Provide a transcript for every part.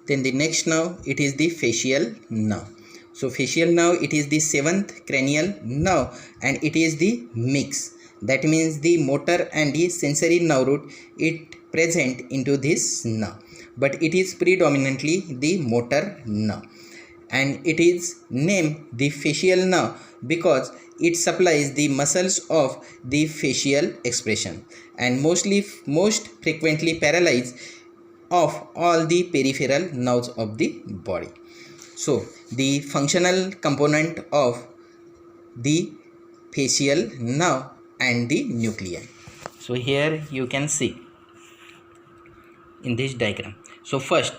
Then the next nerve, it is the facial nerve. So facial nerve, it is the seventh cranial nerve and it is the mix. That means the motor and the sensory nerve root it present into this nerve, but it is predominantly the motor nerve, and it is named the facial nerve because it supplies the muscles of the facial expression and most frequently paralyze of all the peripheral nerves of the body. So the functional component of the facial nerve and the nuclei. So here you can see in this diagram. So first,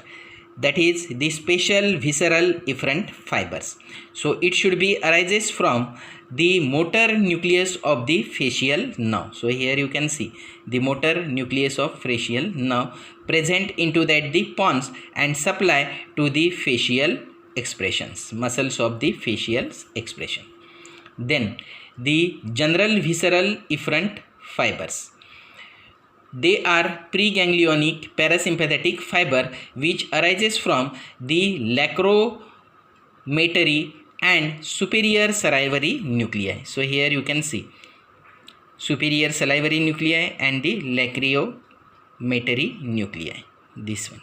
that is the special visceral efferent fibers. So it should be arises from the motor nucleus of the facial nerve. So here you can see the motor nucleus of facial nerve present into that the pons and supply to the facial expressions, muscles of the facial expression. Then the general visceral efferent fibers. They are preganglionic parasympathetic fiber which arises from the lacrimotory and superior salivary nuclei. So here you can see superior salivary nuclei and the lacrimotory nuclei, this one,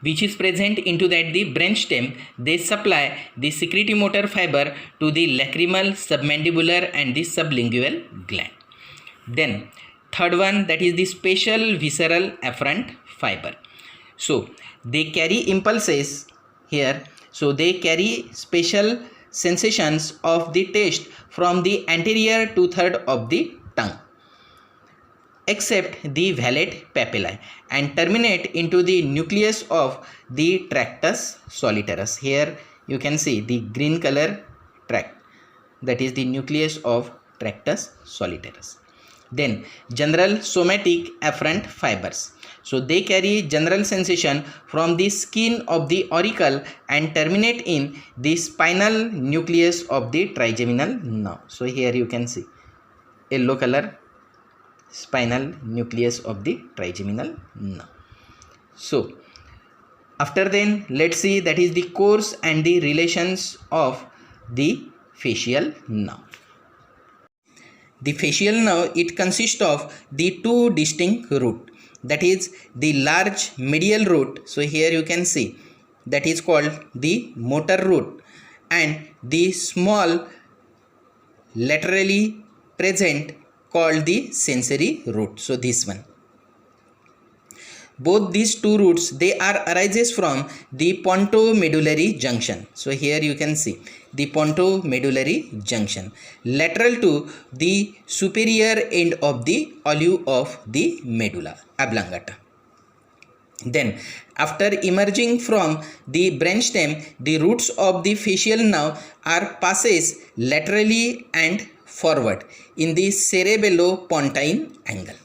which is present into that the brainstem. They supply the secretomotor fiber to the lacrimal, submandibular and the sublingual gland. Then third one, that is the special visceral afferent fiber. So they carry impulses here. So they carry special sensations of the taste from the anterior two-thirds of the tongue, except the valate papillae, and terminate into the nucleus of the tractus solitarius. Here you can see the green color tract, that is the nucleus of tractus solitarius. Then general somatic afferent fibers. So they carry general sensation from the skin of the auricle and terminate in the spinal nucleus of the trigeminal nerve. So here you can see yellow color spinal nucleus of the trigeminal nerve. So after then, let's see that is the course and the relations of the facial nerve. The facial nerve, it consists of the two distinct root, that is the large medial root. So here you can see that is called the motor root, and the small laterally present called the sensory root. So this one, both these two roots, they are arises from the pontomedullary junction. So here you can see the pontomedullary junction lateral to the superior end of the olive of the medulla oblongata. Then after emerging from the brainstem, the roots of the facial nerve are passes laterally and forward in the cerebellopontine angle.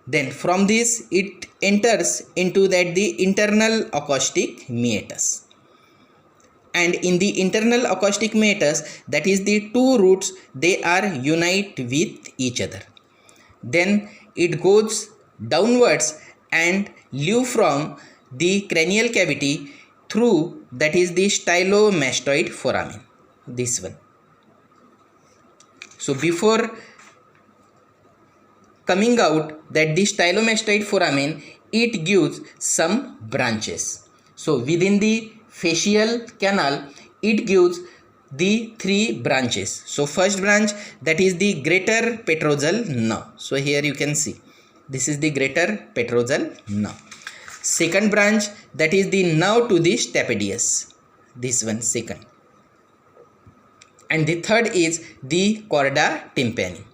Then from this it enters into that the internal acoustic meatus, and in the internal acoustic meatus, that is the two roots, they are unite with each other. Then it goes downwards and leave from the cranial cavity through, that is the stylomastoid foramen, this one. So before coming out that the stylomastoid foramen, it gives some branches. So within the facial canal, it gives the three branches. So first branch, that is the greater petrosal nerve. So here you can see this is the greater petrosal nerve. Second branch, that is the nerve to the stapedius, this one, second. And the third is the chorda tympani,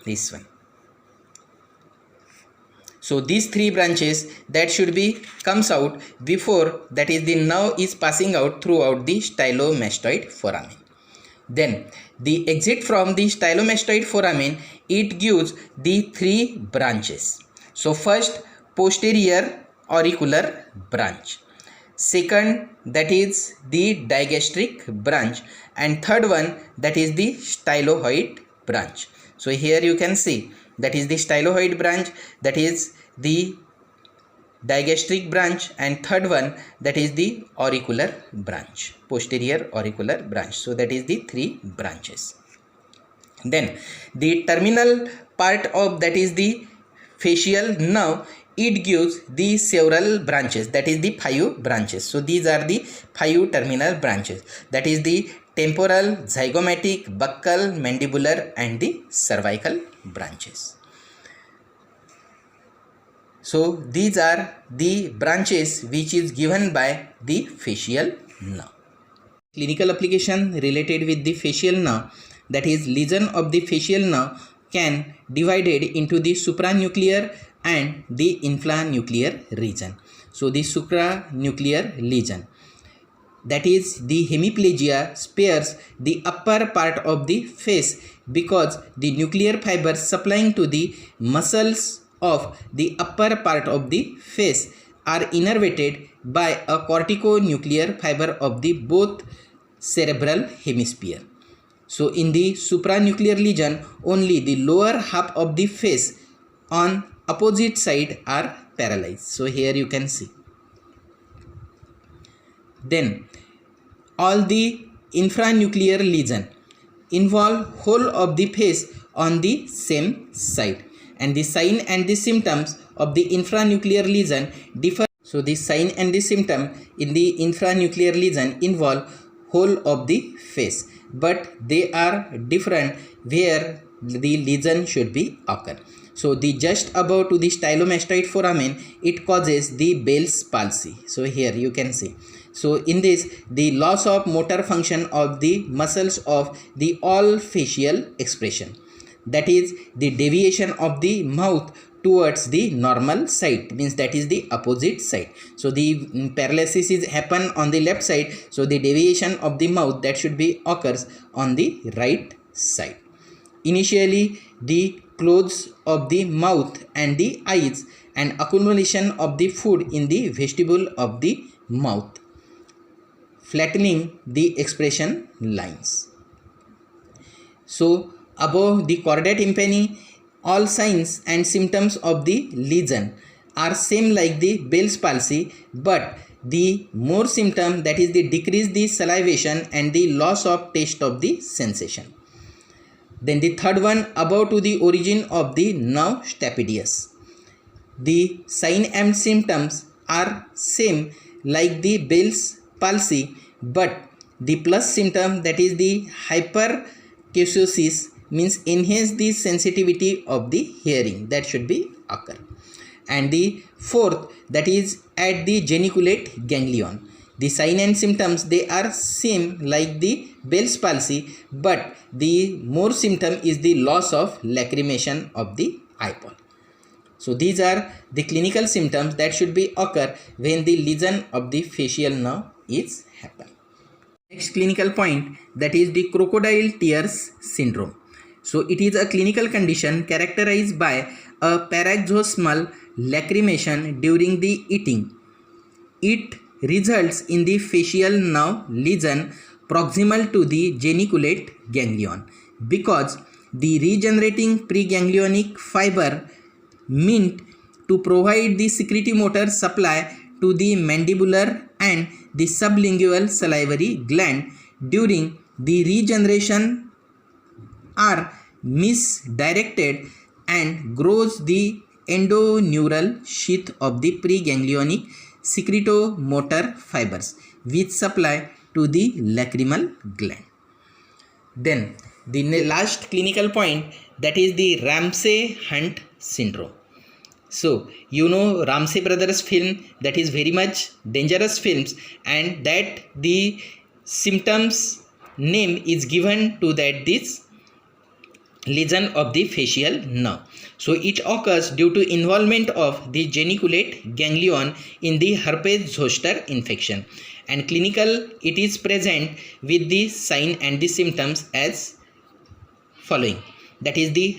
this one. So these three branches that should be comes out before, that is the nerve is passing out throughout the stylomastoid foramen. Then the exit from the stylomastoid foramen, it gives the three branches. So first, posterior auricular branch. Second, that is the digastric branch, and third one, that is the styloid branch. So here you can see that is the styloid branch, that is the digastric branch, and third one, that is the auricular branch, posterior auricular branch. So that is the 3 branches. Then the terminal part of that is the facial nerve, it gives the several branches, that is the 5 branches. So these are the 5 terminal branches, that is the temporal, zygomatic, buccal, mandibular, and the cervical branches. So these are the branches which is given by the facial nerve. Clinical application related with the facial nerve, that is lesion of the facial nerve can divided into the supranuclear and the infranuclear region. So the supranuclear lesion, that is the hemiplegia, spares the upper part of the face because the nuclear fibers supplying to the muscles of the upper part of the face are innervated by a corticonuclear fiber of the both cerebral hemisphere. So in the supranuclear lesion, only the lower half of the face on opposite side are paralyzed. So here you can see. Then all the infranuclear lesion involve whole of the face on the same side, and the sign and the symptoms of the infranuclear lesion differ. So the sign and the symptom in the infranuclear lesion involve whole of the face, but they are different where the lesion should be occur. So the just above to the stylomastoid foramen, it causes the Bell's palsy. So here you can see. So in this, the loss of motor function of the muscles of the all facial expression, that is the deviation of the mouth towards the normal side, means that is the opposite side. So the paralysis is happen on the left side, so the deviation of the mouth that should be occurs on the right side. Initially the close of the mouth and the eyes and accumulation of the food in the vestibule of the mouth, flattening the expression lines. So above the chordae tympani, all signs and symptoms of the lesion are same like the Bell's palsy, but the more symptom, that is the decrease the salivation and the loss of taste of the sensation. Then the third one, above to the origin of the nerve stapedius. The sign and symptoms are same like the Bell's palsy, but the plus symptom, that is the hyperkinesis, means enhance the sensitivity of the hearing, that should be occur. And the fourth, that is at the geniculate ganglion. The sign and symptoms, they are same like the Bell's palsy, but the more symptom is the loss of lacrimation of the eyeball. So these are the clinical symptoms that should be occur when the lesion of the facial nerve is happen. Next clinical point, that is the crocodile tears syndrome. So it is a clinical condition characterized by a paroxysmal lacrimation during the eating. It results in the facial nerve lesion proximal to the geniculate ganglion because the regenerating preganglionic fiber meant to provide the secretomotor supply to the mandibular and the sublingual salivary gland during the regeneration are misdirected and grows the endoneural sheath of the preganglionic secretomotor fibers which supply to the lacrimal gland. Then the last clinical point, that is the Ramsay-Hunt syndrome. So you know Ramsay brothers film, that is very much dangerous films, and that the symptoms name is given to that this lesion of the facial nerve. So it occurs due to involvement of the geniculate ganglion in the herpes zoster infection, and clinical it is present with the sign and the symptoms as following, that is the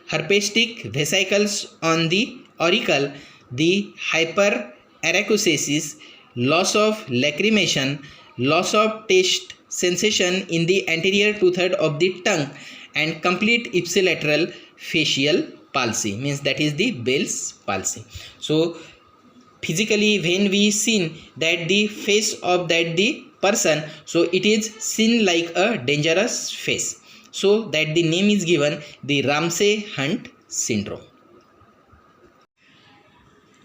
herpestic vesicles on the auricle, the hyperacusis, loss of lacrimation, loss of taste sensation in the anterior two-thirds of the tongue, and complete ipsilateral facial palsy, means that is the Bell's palsy. So physically when we seen that the face of that the person, so it is seen like a dangerous face, so that the name is given the Ramsay Hunt syndrome.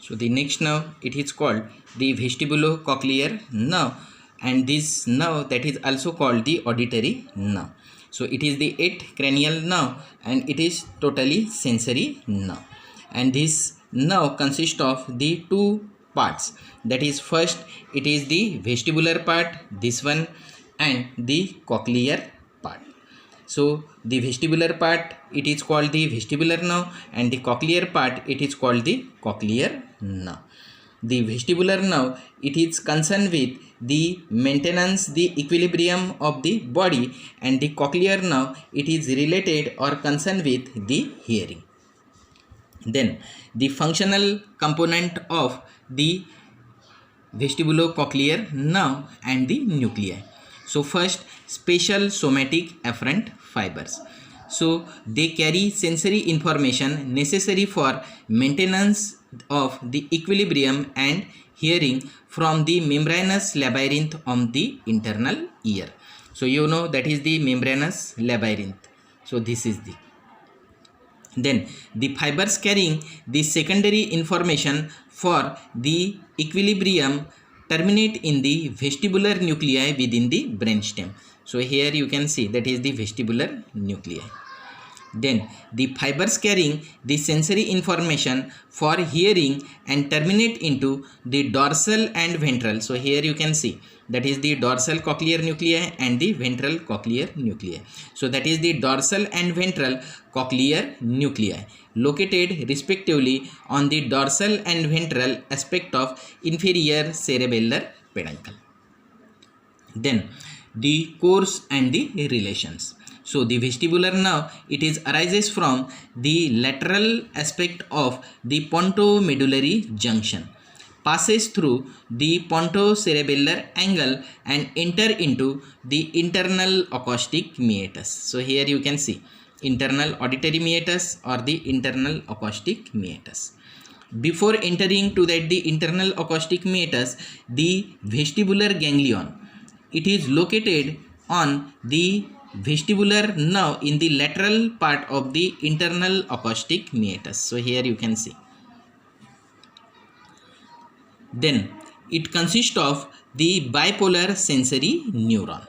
So the next nerve, it is called the vestibulocochlear nerve, and this nerve that is also called the auditory nerve. So it is the 8th cranial nerve and it is totally sensory nerve, and this nerve consists of the two parts, that is first it is the vestibular part, this one, and the cochlear part. So the vestibular part, it is called the vestibular nerve, and the cochlear part, it is called the cochlear nerve. The vestibular nerve, it is concerned with the maintenance, the equilibrium of the body, and the cochlear nerve, it is related or concerned with the hearing. Then the functional component of the vestibulocochlear nerve and the nuclei. So first, special somatic afferent fibers. So they carry sensory information necessary for maintenance of the equilibrium and hearing from the membranous labyrinth of the internal ear. So you know that is the membranous labyrinth. So this is the. Then the fibers carrying the secondary information for the equilibrium terminate in the vestibular nuclei within the brainstem. So here you can see that is the vestibular nuclei. Then the fibers carrying the sensory information for hearing and terminate into the dorsal and ventral. So here you can see that is the dorsal cochlear nuclei and the ventral cochlear nuclei. So that is the dorsal and ventral cochlear nuclei located respectively on the dorsal and ventral aspect of inferior cerebellar peduncle. Then the course and the relations. So the vestibular nerve, it is arises from the lateral aspect of the pontomedullary junction, passes through the pontocerebellar angle and enter into the internal acoustic meatus. So here you can see internal auditory meatus or the internal acoustic meatus. Before entering to that the internal acoustic meatus, the vestibular ganglion, it is located on the vestibular nerve in the lateral part of the internal acoustic meatus. So here you can see. Then it consists of the bipolar sensory neuron.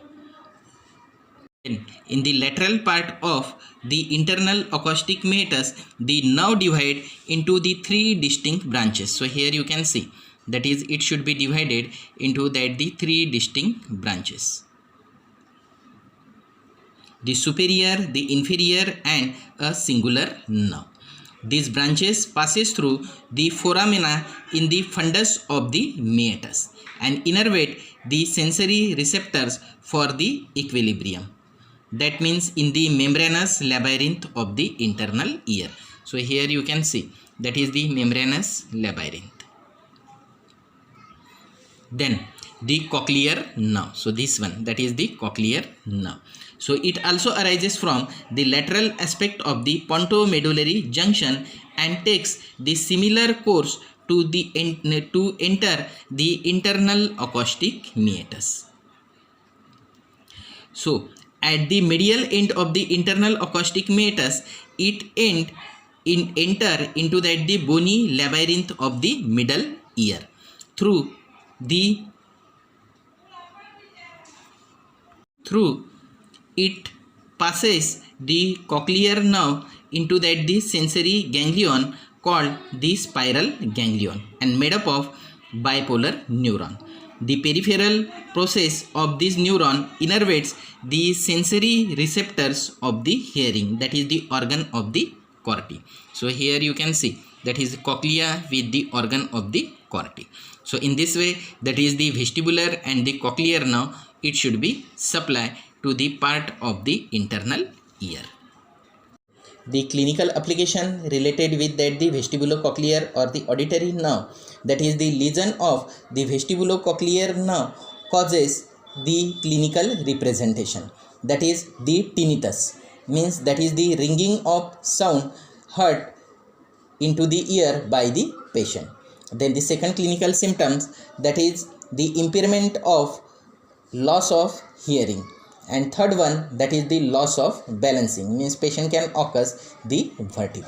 In the lateral part of the internal acoustic meatus, the nerve divide into the 3 distinct branches. So here you can see that is it should be divided into that the 3 distinct branches: the superior, the inferior, and a singular nerve. These branches passes through the foramina in the fundus of the meatus and innervate the sensory receptors for the equilibrium. That means in the membranous labyrinth of the internal ear. So here you can see that is the membranous labyrinth. Then the cochlear nerve. So this one, that is the cochlear nerve. So it also arises from the lateral aspect of the pontomedullary junction and takes the similar course to enter the internal acoustic meatus. So at the medial end of the internal acoustic meatus, it enter into that the bony labyrinth of the middle ear. Through it passes the cochlear nerve into that the sensory ganglion called the spiral ganglion and made up of bipolar neuron. The peripheral process of this neuron innervates the sensory receptors of the hearing, that is the organ of the corti. So here you can see that is the cochlea with the organ of the corti. So in this way, that is the vestibular and the cochlear nerve, it should be supplied to the part of the internal ear. The clinical application related with that the vestibulocochlear or the auditory nerve, that is the lesion of the vestibulocochlear nerve causes the clinical representation, that is the tinnitus, means that is the ringing of sound heard into the ear by the patient. Then the second clinical symptoms, that is the impairment of loss of hearing, and third one, that is the loss of balancing, means patient can occur the vertigo.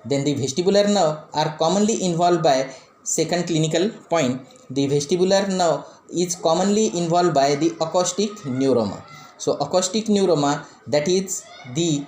Then the vestibular nerve are commonly involved by second clinical point. The vestibular nerve is commonly involved by the acoustic neuroma. So acoustic neuroma, that is the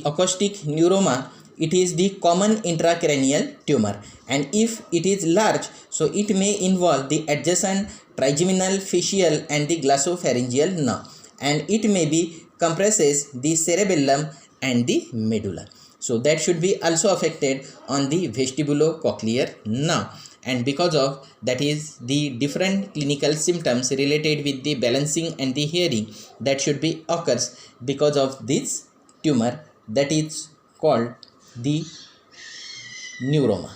acoustic neuroma, it is the common intracranial tumor, and if it is large, so it may involve the adjacent trigeminal, facial and the glossopharyngeal nerve, and it may be compresses the cerebellum and the medulla. So that should be also affected on the vestibulocochlear nerve, and because of that is the different clinical symptoms related with the balancing and the hearing that should be occurs because of this tumor, that is called the neuroma.